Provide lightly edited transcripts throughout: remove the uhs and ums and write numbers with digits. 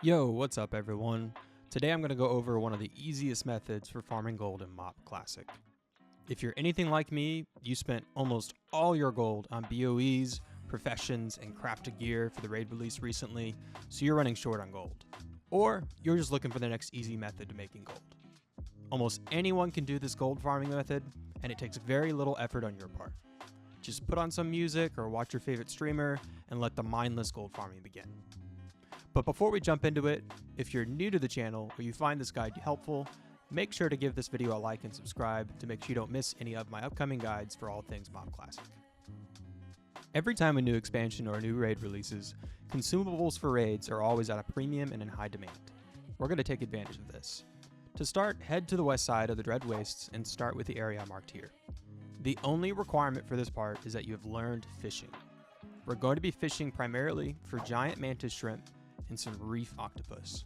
Yo, what's up everyone? Today I'm going to go over one of the easiest methods for farming gold in MoP Classic. If you're anything like me, you spent almost all your gold on BOEs, professions, and crafted gear for the raid release recently, so you're running short on gold. Or you're just looking for the next easy method to making gold. Almost anyone can do this gold farming method, and it takes very little effort on your part. Just put on some music or watch your favorite streamer and let the mindless gold farming begin. But before we jump into it, if you're new to the channel or you find this guide helpful, make sure to give this video a like and subscribe to make sure you don't miss any of my upcoming guides for all things MoP Classic. Every time a new expansion or a new raid releases, consumables for raids are always at a premium and in high demand. We're going to take advantage of this. To start, head to the west side of the Dread Wastes and start with the area marked here. The only requirement for this part is that you have learned fishing. We're going to be fishing primarily for giant mantis shrimp and some reef octopus.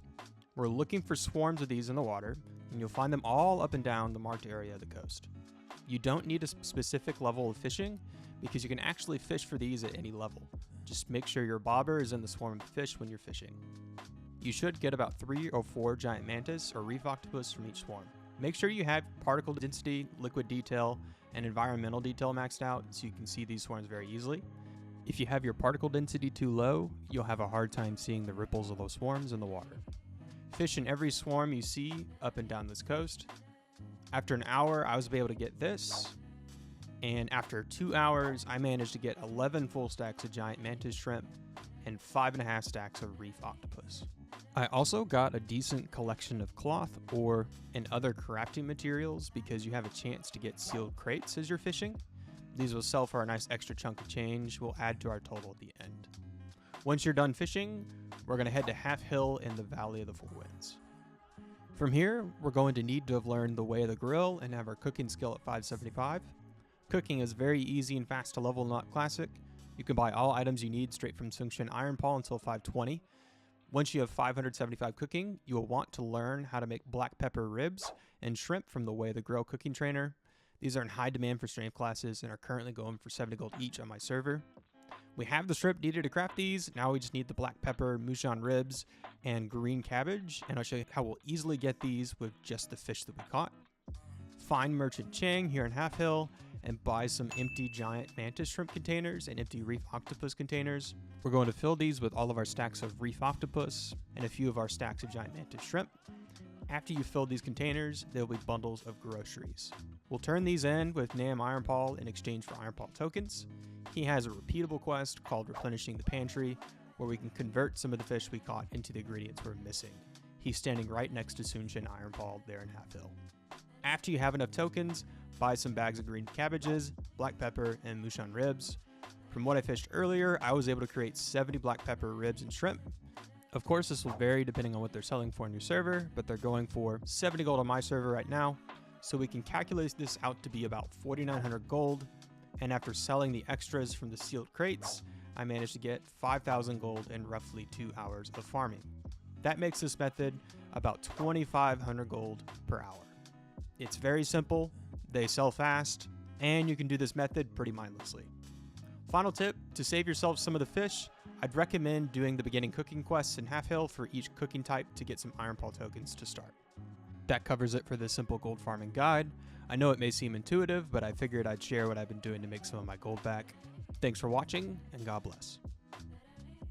We're looking for swarms of these in the water, and you'll find them all up and down the marked area of the coast. You don't need a specific level of fishing because you can actually fish for these at any level. Just make sure your bobber is in the swarm of fish when you're fishing. You should get about 3 or 4 giant mantis or reef octopus from each swarm. Make sure you have particle density, liquid detail, and environmental detail maxed out so you can see these swarms very easily. If you have your particle density too low, you'll have a hard time seeing the ripples of those swarms in the water. Fish in every swarm you see up and down this coast. After an hour, I was able to get this. And after 2 hours, I managed to get 11 full stacks of giant mantis shrimp and 5.5 stacks of reef octopus. I also got a decent collection of cloth and other crafting materials because you have a chance to get sealed crates as you're fishing. These will sell for a nice extra chunk of change we'll add to our total at the end. Once you're done fishing, we're going to head to Half Hill in the Valley of the Four Winds. From here, we're going to need to have learned the way of the grill and have our cooking skill at 575. Cooking is very easy and fast to level in MoP Classic. You can buy all items you need straight from Sunshine Iron Paw until 520. Once you have 575 cooking, you will want to learn how to make black pepper ribs and shrimp from the Way of the Grill cooking trainer. These are in high demand for strength classes and are currently going for 70 gold each on my server. We have the shrimp needed to craft these. Now we just need the black pepper, Mushan ribs, and green cabbage. And I'll show you how we'll easily get these with just the fish that we caught. Find Merchant Chang here in Half Hill and buy some empty giant mantis shrimp containers and empty reef octopus containers. We're going to fill these with all of our stacks of reef octopus and a few of our stacks of giant mantis shrimp. After you fill these containers, there will be bundles of groceries. We'll turn these in with Nam Ironpaw in exchange for Ironpaw tokens. He has a repeatable quest called Replenishing the Pantry, where we can convert some of the fish we caught into the ingredients we're missing. He's standing right next to Sunshin Ironpaw there in Half Hill. After you have enough tokens, buy some bags of green cabbages, black pepper, and Mushan ribs. From what I fished earlier, I was able to create 70 black pepper ribs and shrimp. Of course, this will vary depending on what they're selling for on your server, but they're going for 70 gold on my server right now, so we can calculate this out to be about 4,900 gold, and after selling the extras from the sealed crates, I managed to get 5,000 gold in roughly 2 hours of farming. That makes this method about 2,500 gold per hour. It's very simple, they sell fast, and you can do this method pretty mindlessly. Final tip, to save yourself some of the fish, I'd recommend doing the beginning cooking quests in Half Hill for each cooking type to get some Ironpaw tokens to start. That covers it for this simple gold farming guide. I know it may seem intuitive, but I figured I'd share what I've been doing to make some of my gold back. Thanks for watching, and God bless.